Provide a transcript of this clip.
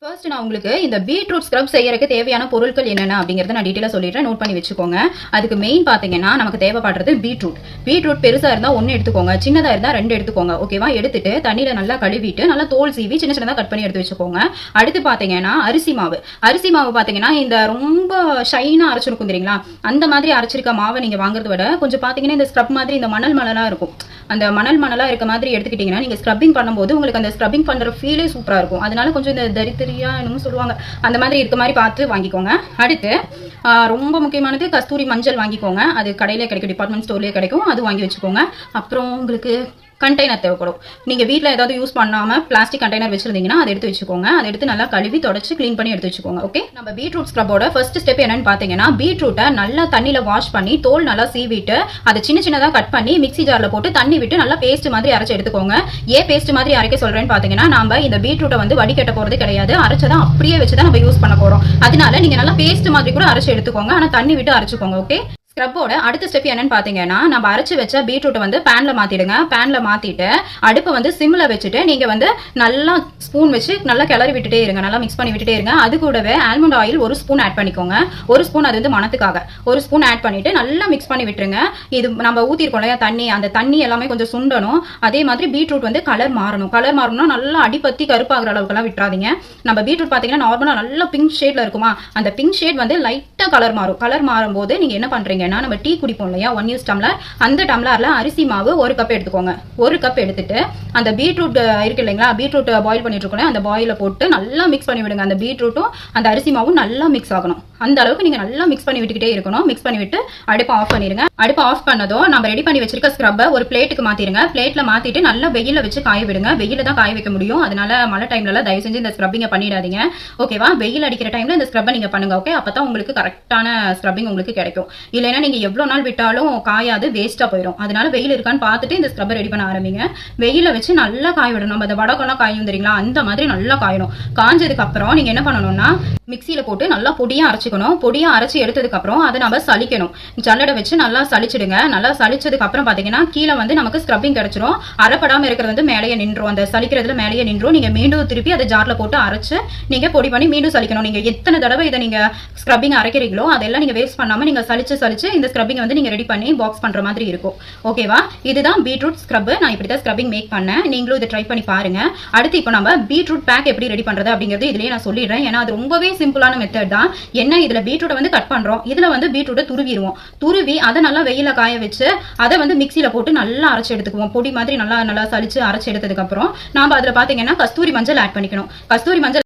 First நான் உங்களுக்கு இந்த பீட்ரூட் ஸ்க்ரப் செய்யறதுக்கு தேவையான பொருட்கள் என்னென்ன அப்படிங்கறத நான் டீடைலா சொல்லிடுறேன். நோட் பண்ணி வச்சுக்கோங்க. அதுக்கு மெயின் பாத்தீங்கன்னா நமக்கு தேவைப்படுறது பீட்ரூட் பெருசா இருந்தா 1 எடுத்துக்கோங்க, சின்னதா இருந்தா 2 எடுத்துக்கோங்க. ஓகேவா? எடுத்துட்டு தண்ணியில நல்லா கழுவிட்டு நல்லா தோல் சீவி சின்ன சின்னதா கட் பண்ணி எடுத்து வச்சுக்கோங்க. அடுத்து பாத்தீங்கன்னா அரிசி மாவு பாத்தீங்கன்னா இந்த ரொம்ப ஷைனா அரைச்சிருக்கும் தெரியுங்களா, அந்த மாதிரி அரைச்சிருக்க மாவை நீங்க வாங்குறத விட கொஞ்சம் பாத்தீங்கன்னா இந்த ஸ்க்ரப் மாதிரி இந்த மணலா இருக்கும், அந்த மணலா இருக்க மாதிரி எடுத்துக்கிட்டீங்கன்னா நீங்க ஸ்க்ரப்பிங் பண்ணும்போது உங்களுக்கு அந்த ஸ்க்ரப்பிங் பண்ற ஃபீலே சூப்பரா இருக்கும். அதனால கொஞ்சம் இந்த தரித்திரியா என்னமோ சொல்லுவாங்க அந்த மாதிரி இருக்க மாதிரி பார்த்து வாங்கிக்கோங்க. அடுத்து ரொம்ப முக்கியமானது கஸ்தூரி மஞ்சள் வாங்கிக்கோங்க. அது கடையிலே கிடைக்கும், டிபார்ட்மெண்ட் ஸ்டோர்லேயே கிடைக்கும், அது வாங்கி வச்சுக்கோங்க. அப்புறம் உங்களுக்கு கண்டெய்னர் தேவைப்படும். நீங்க வீட்டில் ஏதாவது யூஸ் பண்ணாம பிளாஸ்டிக் கண்டெய்னர் வச்சிருந்தீங்கன்னா அதை எடுத்து வச்சுக்கோங்க. அதை எடுத்து நல்லா கழுவி தொடச்சு க்ளீன் பண்ணி எடுத்து வச்சுக்கோங்க. ஓகே, நம்ம பீட்ரூட் ஸ்க்ரப்போட ஃபர்ஸ்ட் ஸ்டெப் என்னன்னு பாத்தீங்கன்னா, பீட்ரூட்டை நல்லா தண்ணியில வாஷ் பண்ணி தோல் நல்லா சீவிட்டு அதை சின்ன சின்னதா கட் பண்ணி மிக்ஸி ஜார்ல போட்டு தண்ணி விட்டு நல்லா பேஸ்ட் மாதிரி அரைச்சு எடுத்துக்கோங்க. ஏன் பேஸ்ட் மாதிரி அரைக்க சொல்றேன்னு பாத்தீங்கன்னா, நம்ம இந்த பீட்ரூட்டை வந்து வடிகட்ட போறது கிடையாது, அரைச்சதான் அப்படியே வச்சுதான் நம்ம யூஸ் பண்ண போறோம். அதனால நீங்க நல்லா பேஸ்ட் மாதிரி கூட அரைச்சு எடுத்துக்கோங்க, ஆனா தண்ணி விட்டு அரைச்சுக்கோங்க. ஓகே, ஸ்க்ரப்போட அடுத்த ஸ்டெப் என்னன்னு பாத்தீங்கன்னா, நம்ம அரைச்சு வச்ச பீட்ரூட்டை வந்து பேன்ல மாத்திடுங்க. பேன்ல மாத்திட்டு அடுப்பை வந்து சிம்ல வச்சுட்டு நீங்க வந்து நல்லா ஸ்பூன் வச்சு நல்லா கிளறி விட்டுட்டே இருங்க, நல்லா மிக்ஸ் பண்ணி விட்டுட்டே இருங்க. அது கூடவே ஆல்மண்ட் ஆயில் 1 ஸ்பூன் ஆட் பண்ணிக்கோங்க. 1 ஸ்பூன் அது வந்து மணத்துக்காக 1 ஸ்பூன் ஆட் பண்ணிட்டு நல்லா மிக்ஸ் பண்ணி விட்டுருங்க. இது நம்ம ஊத்திருக்கோம் இல்லையா தண்ணி, அந்த தண்ணி எல்லாமே கொஞ்சம் சுண்டணும். அதே மாதிரி பீட்ரூட் வந்து கலர் மாறணும்னா நல்லா அடிப்பத்தி கருப்பாகிற அளவுக்குலாம் விட்டுறாதீங்க. நம்ம பீட்ரூட் பாத்தீங்கன்னா நார்மலா நல்லா பிங்க் ஷேட்ல இருக்குமா, அந்த பிங்க் ஷேட் வந்து லைட்டா கலர் மாறும் போது நீங்க என்ன பண்றீங்க, நம்ம டீ குடிப்போம் இல்லையா 1 யூஸ் டம்ளர், அந்த டம்ளர்ல அரிசி மாவு 1 கப் எடுத்துக்கோங்க. 1 கப் எடுத்துட்டு அந்த பீட்ரூட் இருக்கு இல்லைங்களா, பீட்ரூட் பாயில் பண்ணிட்டு இருக்கோம், அந்த பாயில போட்டு நல்லா மிக்ஸ் பண்ணி விடுங்க. அந்த பீட்ரூட்டும் அந்த அரிசி மாவும் நல்லா மிக்ஸ் ஆகணும். அந்த அளவுக்கு நீங்க நல்லா மிக்ஸ் பண்ணி விட்டுக்கிட்டே இருக்கணும். மிக்ஸ் பண்ணி விட்டு அடுப்பை ஆஃப் பண்ணிருங்க. அடுப்பை ஆஃப் பண்ணதும் நம்ம ரெடி பண்ணி வச்சிருக்க ஸ்க்ரப்பை ஒரு பிளேட்டுக்கு மாத்திருங்க. பிளேட்ல மாத்திட்டு நல்லா வெயில வச்சு காய விடுங்க. வெயில தான் காய வைக்க முடியும், அதனால மழை டைம்ல தயவு செஞ்சு இந்த ஸ்க்ரப்பிங்க பண்ணிடாதீங்க. ஓகேவா? வெயில் அடிக்கிற டைம்ல இந்த ஸ்க்ரப்பை நீங்க பண்ணுங்க. ஓகே, அப்பதான் உங்களுக்கு கரெக்டான ஸ்க்ரப்பிங் உங்களுக்கு கிடைக்கும். இல்லைன்னா நீங்க எவ்வளவு நாள் விட்டாலும் காயாது, வேஸ்டா போயிடும். அதனால வெயில் இருக்கான்னு பார்த்துட்டு இந்த ஸ்க்ரப்பை ரெடி பண்ண ஆரம்பிங்க. வெயில வச்சு நல்லா காய விடணும். நம்ம அந்த வடக்கெல்லாம் காயும் தெரியுங்களா, அந்த மாதிரி நல்லா காயணும். காஞ்சதுக்கு அப்புறம் நீங்க என்ன பண்ணணும்னா மிக்சியில போட்டு நல்லா பொடியா அரைச்சிக்கணும். பொடியா அரைச்சி எடுத்ததுக்கு அப்புறம் அதை நம்ம சலிக்கணும். ஜல்லடை வச்சு நல்லா சலிச்சிடுங்க. நல்லா சலிச்சதுக்கு அப்புறம் பாத்தீங்கன்னா கீழே வந்து நமக்கு ஸ்க்ரப்பிங் கிடைச்சிரும். அரைப்படாம இருக்கிறது வந்து மேலேயே நின்றும், அந்த சலிக்கிறதுல மேலேயே நின்றும். நீங்க மீண்டும் திருப்பி அதை ஜார்ல போட்டு அரைச்சு நீங்க பொடி பண்ணி மீண்டும் சலிக்கணும். நீங்க எத்தனை தடவை இதை நீங்க ஸ்க்ரப்பிங் அரைக்கிறீங்களோ அதெல்லாம் நீங்க வேஸ்ட் பண்ணாம நீங்க சலிச்சு இந்த ஸ்க்ரப்பிங் வந்து நீங்க ரெடி பண்ணி பாக்ஸ் பண்ற மாதிரி இருக்கும். ஓகேவா? இதுதான் பீட்ரூட் ஸ்க்ரப். நான் இப்படிதான் ஸ்க்ரப்பிங் மேக் பண்ணேன். நீங்களும் இதை ட்ரை பண்ணி பாருங்க. அடுத்து இப்போ நம்ம பீட்ரூட் பேக் எப்படி ரெடி பண்றது அப்படிங்கிறது இதுலயே நான் சொல்லிடுறேன். ஏன்னா அது ரொம்பவே சிம்பிளான மெத்தட் தான். என்ன, இதுல பீட்ரூட்டை வந்து கட் பண்றோம், இதுல வந்து பீட்ரூட்டை துருவி அதை நல்லா வெயில காய வச்சு அதை வந்து மிக்சியில போட்டு நல்லா அரைச்சு எடுத்துக்குவோம். பொடி மாதிரி நல்லா சலிச்சு அரைச்சு எடுத்ததுக்கு அப்புறம் நாம அதுல பாத்தீங்கன்னா கஸ்தூரி மஞ்சள் ஆட் பண்ணிக்கணும். கஸ்தூரி மஞ்சள்